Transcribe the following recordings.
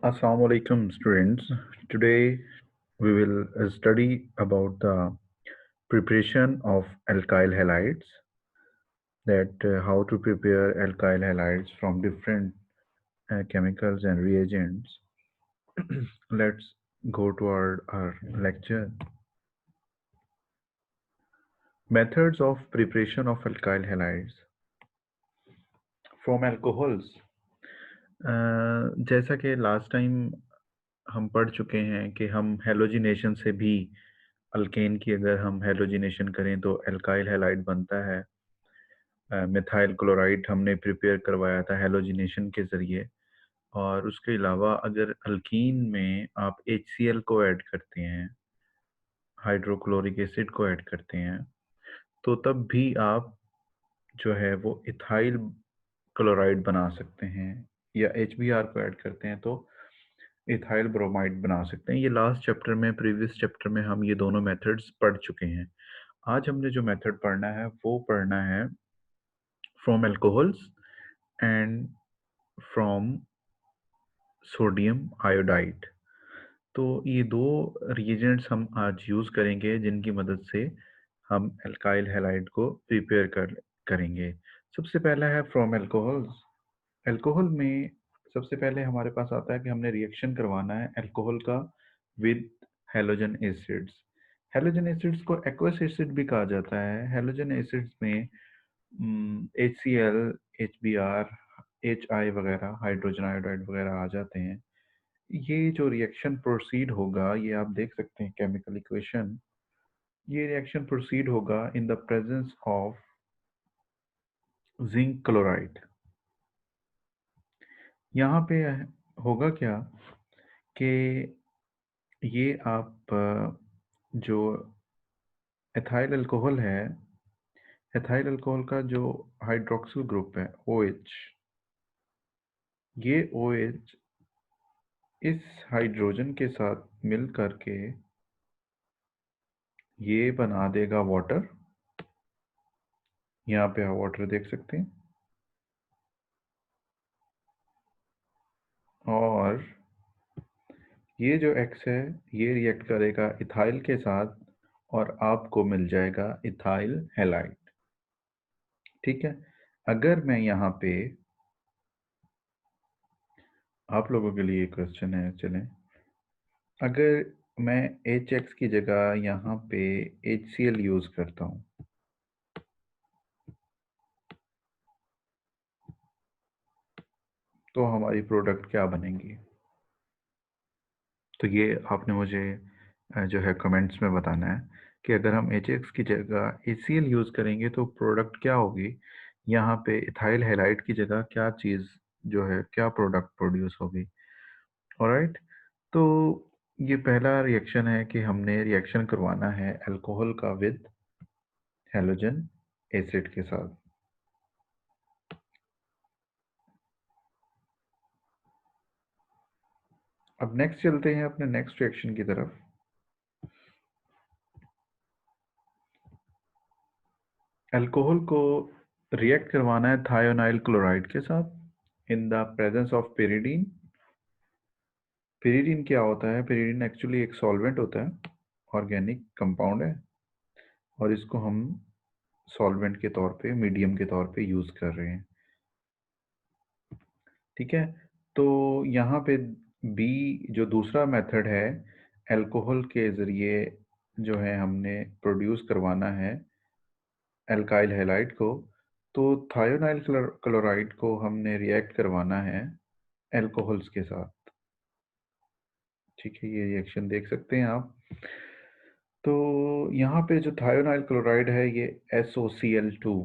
Assalamu alaikum students. Today we will study about the preparation of alkyl halides, that how to prepare alkyl halides from different chemicals and reagents. Let's go to our lecture. Methods of preparation of alkyl halides from alcohols. जैसा कि last time हम पढ़ चुके हैं कि हम halogenation से भी अल्केन की अगर हम हेलोजिनेशन करें तो एल्काइल हैलाइड बनता है। मिथाइल क्लोराइड हमने प्रिपेयर करवाया था हेलोजिनेशन के ज़रिए। और उसके अलावा अगर अल्कीन में आप HCl को ऐड करते हैं, हाइड्रोक्लोरिक एसिड को ऐड करते हैं, तो तब भी आप जो है वो इथाइल क्लोराइड बना सकते हैं, या HBr को ऐड करते हैं तो इथाइल ब्रोमाइड बना सकते हैं। ये लास्ट चैप्टर में, प्रीवियस चैप्टर में हम ये दोनों मेथड्स पढ़ चुके हैं। आज हमने जो मेथड पढ़ना है वो पढ़ना है from alcohols and from sodium iodide. तो ये दो रिएजेंट्स हम आज यूज़ करेंगे जिनकी मदद से हम एल्काइल हैलाइड को प्रिपेयर करेंगे। सबसे पहला है फ्रॉम अल्कोहल्स। अल्कोहल में सबसे पहले हमारे पास आता है कि हमने रिएक्शन करवाना है अल्कोहल का with halogen acids. Halogen acids को एक्वस एसिड भी कहा जाता है। हैलोजन एसिड्स में HCl, HBr, HI वगैरह, हाइड्रोजन आयोडाइड वगैरह आ जाते हैं। ये जो रिएक्शन प्रोसीड होगा, ये आप देख सकते हैं केमिकल इक्वेशन। ये रिएक्शन प्रोसीड होगा in the presence of zinc chloride. यहाँ पे होगा क्या कि ये आप जो एथाइल अल्कोहल है, एथाइल अल्कोहल का जो हाइड्रोक्सिल ग्रुप है OH, ये OH इस हाइड्रोजन के साथ मिल करके ये बना देगा वाटर। यहाँ पे आप वाटर देख सकते हैं। और ये जो X है ये रिएक्ट करेगा इथाइल के साथ और आपको मिल जाएगा इथाइल हैलाइड। ठीक है। अगर मैं यहाँ पे आप लोगों के लिए क्वेश्चन है, चलें, अगर मैं HX की जगह यहाँ पे HCl यूज करता हूँ तो हमारी प्रोडक्ट क्या बनेंगी? तो ये आपने मुझे जो है कमेंट्स में बताना है कि अगर हम HX की जगह HCl यूज करेंगे तो प्रोडक्ट क्या होगी। यहाँ पे इथाइल हैलाइड की जगह क्या चीज़ जो है, क्या प्रोडक्ट प्रोड्यूस होगी। ऑलराइट। तो ये पहला रिएक्शन है कि हमने रिएक्शन करवाना है अल्कोहल का विद हैलोजन एसिड के साथ। अब नेक्स्ट चलते हैं अपने नेक्स्ट रिएक्शन की तरफ। अल्कोहल को रिएक्ट करवाना है थायोनाइल क्लोराइड के साथ in the presence of pyridine. Pyridine क्या होता है? पेरिडीन एक्चुअली एक सॉल्वेंट होता है, ऑर्गेनिक कंपाउंड है, और इसको हम सॉल्वेंट के तौर पे, मीडियम के तौर पे यूज कर रहे हैं। ठीक है। तो यहाँ पे बी जो दूसरा मेथड है, अल्कोहल के ज़रिए जो है हमने प्रोड्यूस करवाना है एल्काइल हैलाइड को, तो थायोनाइल क्लोराइड को हमने रिएक्ट करवाना है अल्कोहल्स के साथ। ठीक है, ये रिएक्शन देख सकते हैं आप। तो यहाँ पे जो थायोनाइल क्लोराइड है ये SOCl2,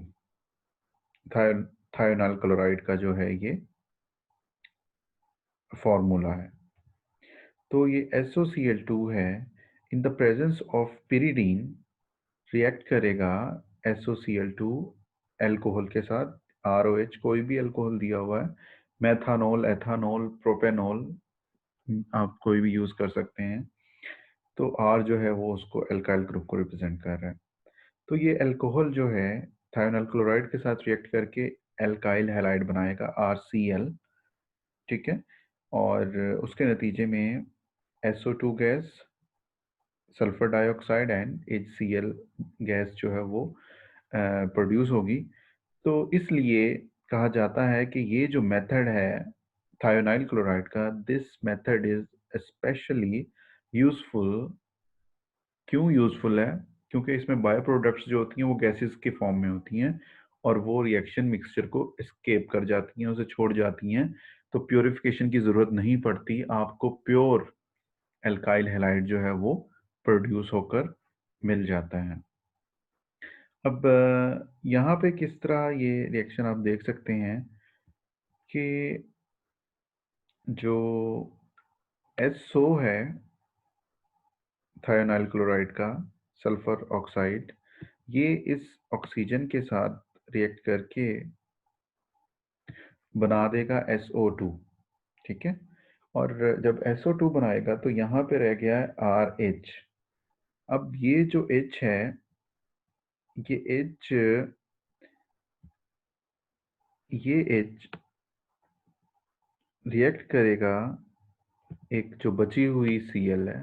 थायोनाइल क्लोराइड का जो है ये फॉर्मूला है। तो ये SOCl2 है, in the presence of pyridine react करेगा SOCl2 अल्कोहल के साथ। ROH कोई भी अल्कोहल दिया हुआ है, मेथानॉल, एथानॉल, प्रोपेनॉल, आप कोई भी यूज कर सकते हैं। तो R जो है वो उसको अल्काइल ग्रुप को रिप्रेजेंट कर रहा है। तो ये अल्कोहल जो है थायोनाइल क्लोराइड के साथ रिएक्ट करके अल्काइल हैलाइड बनाएगा RCl। ठीक है। और उसके नतीजे में SO2 gas, sulphur dioxide and HCl gas जो है वो प्रोड्यूस होगी। तो इसलिए कहा जाता है कि ये जो मेथड है थायोनाइल क्लोराइड का, this method is specially useful. क्यों यूजफुल है? क्योंकि इसमें बायो प्रोडक्ट्स जो होती हैं वो गैसेस के फॉर्म में होती हैं और वो रिएक्शन मिक्सचर को एस्केप कर जाती हैं, उसे छोड़ जाती हैं। तो प्योरिफिकेशन की ज़रूरत नहीं पड़ती, आपको प्योर एल्काइल हैलाइड जो है वो प्रोड्यूस होकर मिल जाता है। अब यहाँ पे किस तरह ये रिएक्शन आप देख सकते हैं कि जो SO है थायोनाइल क्लोराइड का, सल्फर ऑक्साइड, ये इस ऑक्सीजन के साथ रिएक्ट करके बना देगा SO2, ठीक है। और जब SO2 बनाएगा तो यहाँ पे रह गया है RH। अब ये जो H है, ये H रिएक्ट करेगा एक जो बची हुई Cl है,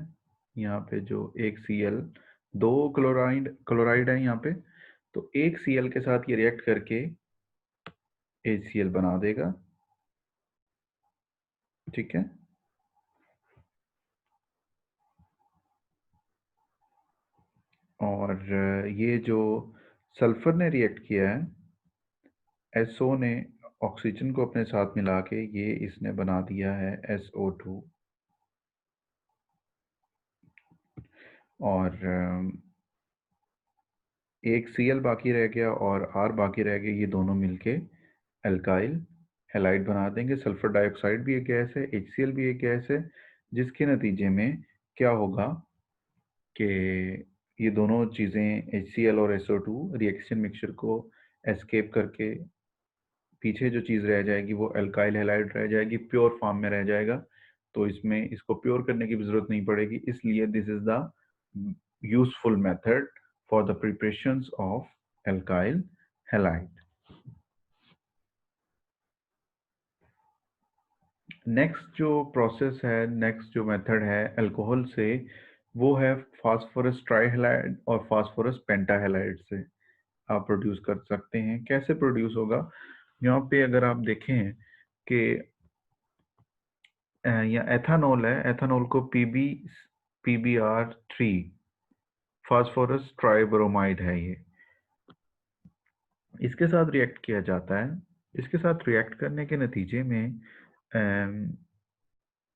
यहाँ पे जो एक Cl, दो क्लोराइड है यहाँ पे, तो एक Cl के साथ ये रिएक्ट करके HCl बना देगा, ठीक है। और ये जो सल्फर ने रिएक्ट किया है, SO ने ऑक्सीजन को अपने साथ मिला के ये इसने बना दिया है SO2। और एक Cl बाकी रह गया और R बाकी रह गया, ये दोनों मिलके एल्काइल हैलाइड बना देंगे। सल्फर डाइऑक्साइड भी एक गैस है, HCl भी एक गैस है, जिसके नतीजे में क्या होगा कि ये दोनों चीज़ें HCl और SO2 रिएक्शन मिक्सचर को एस्केप करके पीछे जो चीज़ रह जाएगी वो एल्काइल हैलाइड रह जाएगी, प्योर फॉर्म में रह जाएगा। तो इसमें इसको प्योर करने की भी जरूरत नहीं पड़ेगी, इसलिए this is the useful method for the preparations of alkyl halide. Next जो प्रोसेस है, नेक्स्ट जो मेथड है अल्कोहल से, वो है फास्फोरस ट्राइहैलाइड और फास्फोरस पेंटाहैलाइड से आप प्रोड्यूस कर सकते हैं। कैसे प्रोड्यूस होगा? यहाँ पे अगर आप देखें कि या एथानॉल है, एथानॉल को PbR3 फास्फोरस ट्राइब्रोमाइड है, ये इसके साथ रिएक्ट किया जाता है। इसके साथ रिएक्ट करने के नतीजे में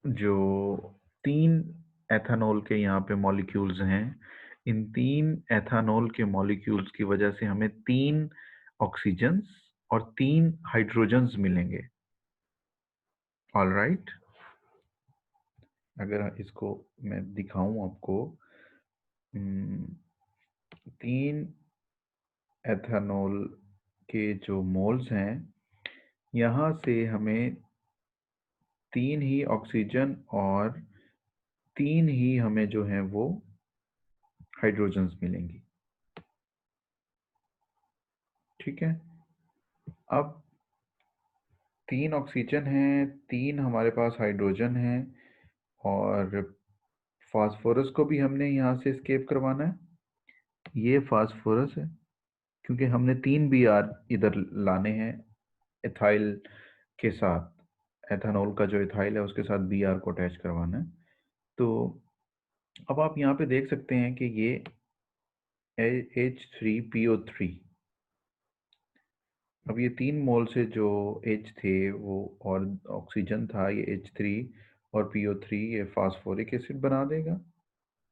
जो तीन एथानॉल के यहाँ पे मॉलिक्यूल्स हैं, इन तीन एथानॉल के मॉलिक्यूल्स की वजह से हमें तीन ऑक्सीजन्स और तीन हाइड्रोजन्स मिलेंगे। ऑल राइट, अगर इसको मैं दिखाऊं आपको, तीन एथानॉल के जो मोल्स हैं, यहाँ से हमें तीन ही ऑक्सीजन और तीन ही हमें जो है वो हाइड्रोजन्स मिलेंगी, ठीक है। अब तीन ऑक्सीजन हैं, तीन हमारे पास हाइड्रोजन हैं, और फास्फोरस को भी हमने यहाँ से स्केप करवाना है। ये फास्फोरस है, क्योंकि हमने तीन Br इधर लाने हैं एथाइल के साथ, एथानॉल का जो इथाइल है उसके साथ Br को अटैच करवाना है। तो अब आप यहाँ पे देख सकते हैं कि ये H3PO3, अब ये 3 मोल से जो H थे वो, और ऑक्सीजन था, ये H3 और PO3 ये फास्फोरिक एसिड बना देगा,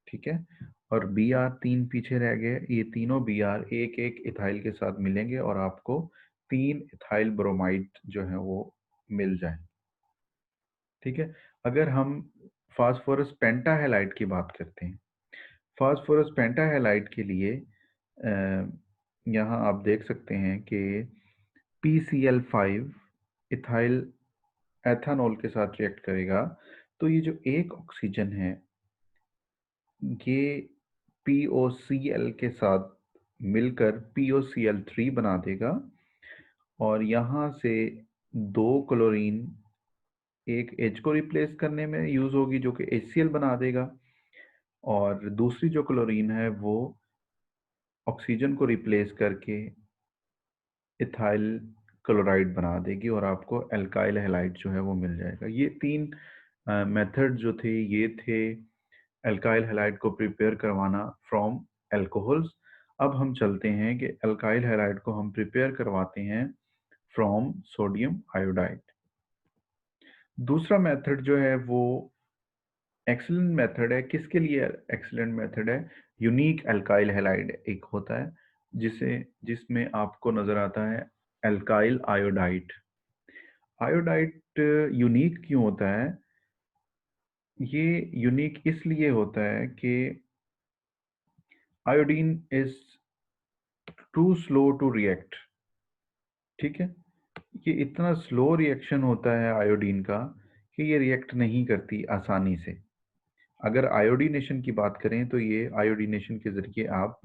ठीक है। और Br तीन पीछे रह गए, ये तीनों Br एक एक इथाइल के साथ मिलेंगे और आपको तीन इथाइल ब्रोमाइड जो है वो मिल जाए, ठीक है। अगर हम फास्फोरस पेंटाहैलाइड की बात करते हैं, फास्फोरस पेंटाहैलाइड के लिए यहाँ आप देख सकते हैं कि PCl5 इथाइल एथानॉल के साथ रिएक्ट करेगा, तो ये जो एक ऑक्सीजन है ये POCl के साथ मिलकर POCl3 बना देगा, और यहाँ से दो क्लोरीन एक H को रिप्लेस करने में यूज होगी जो कि HCl बना देगा, और दूसरी जो क्लोरीन है वो ऑक्सीजन को रिप्लेस करके इथाइल क्लोराइड बना देगी और आपको एल्काइल हैलाइड जो है वो मिल जाएगा। ये तीन मेथड जो थे ये थे एल्काइल हैलाइड को प्रिपेयर करवाना फ्रॉम एल्कोहल्स। अब हम चलते हैं कि एल्काइल हैलाइड को हम प्रिपेयर करवाते हैं फ्रॉम सोडियम आयोडाइड। दूसरा मेथड जो है वो एक्सीलेंट मेथड है। किसके लिए एक्सीलेंट मेथड है? यूनिक एल्काइल हैलाइड एक होता है जिसमें आपको नजर आता है एल्काइल आयोडाइड। आयोडाइड यूनिक क्यों होता है? ये यूनिक इसलिए होता है कि iodine is too slow to react. ठीक है, ये इतना स्लो रिएक्शन होता है आयोडीन का कि ये रिएक्ट नहीं करती आसानी से। अगर आयोडीनेशन की बात करें तो ये आयोडीनेशन के जरिए आप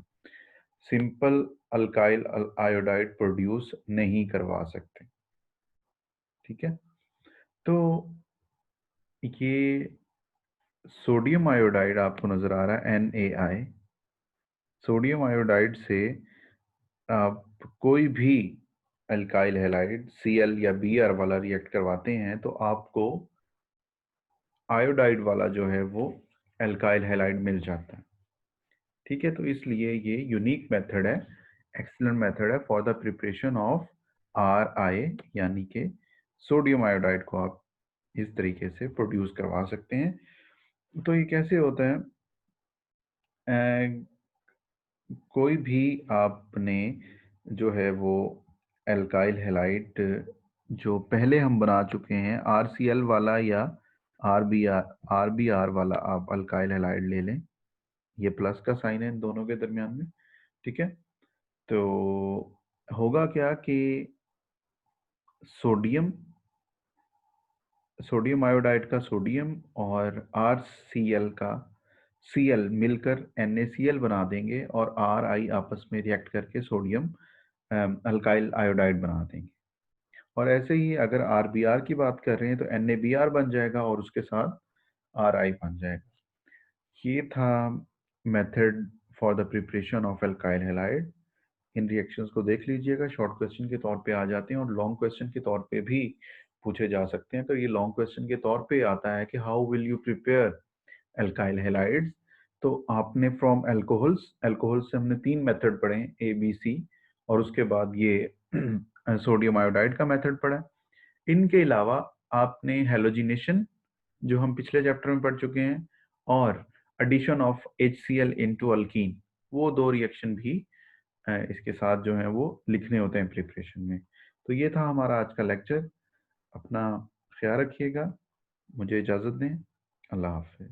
सिंपल अल्काइल आयोडाइड प्रोड्यूस नहीं करवा सकते। ठीक है, तो ये सोडियम आयोडाइड आपको नजर आ रहा है NaI। सोडियम आयोडाइड से आप कोई भी अल्काइल हैलाइड Cl या Br वाला रिएक्ट करवाते हैं तो आपको आयोडाइड वाला जो है वो अल्काइल हैलाइड मिल जाता है। ठीक है, तो इसलिए ये यूनिक मेथड है, एक्सीलेंट मेथड है for the preparation of Ri, यानी कि सोडियम आयोडाइड को आप इस तरीके से प्रोड्यूस करवा सकते हैं। तो ये कैसे होता है? कोई भी आपने जो है वो एल्काइल हैलाइड जो पहले हम बना चुके हैं RCl वाला या RBr वाला आप अल्काइल हैलाइड ले लें। ये प्लस का साइन है इन दोनों के दरमियान में। ठीक है, तो होगा क्या कि सोडियम सोडियम आयोडाइड का सोडियम और RCl का Cl मिलकर NaCl बना देंगे और Ri आपस में रिएक्ट करके सोडियम अल्काइल आयोडाइड बना देंगे। और ऐसे ही अगर RBr की बात कर रहे हैं तो NaBr बन जाएगा और उसके साथ Ri बन जाएगा। ये था method for the preparation of alkyl halide. In reactions को देख लीजिएगा, शॉर्ट क्वेश्चन के तौर पे आ जाते हैं और लॉन्ग क्वेश्चन के तौर पे भी पूछे जा सकते हैं। तो ये लॉन्ग क्वेश्चन के तौर पे आता है कि how will you prepare alkyl halides. तो आपने फ्रॉम अल्कोहल्स से हमने तीन मेथड पढ़े, ABC, और उसके बाद ये सोडियम आयोडाइड का मेथड पढ़ा। इनके अलावा आपने हेलोजिनेशन जो हम पिछले चैप्टर में पढ़ चुके हैं और addition of HCl into alkene, वो दो रिएक्शन भी इसके साथ जो है वो लिखने होते हैं प्रिपरेशन में। तो ये था हमारा आज का लेक्चर। अपना ख्याल रखिएगा, मुझे इजाज़त दें। अल्लाह हाफिज़।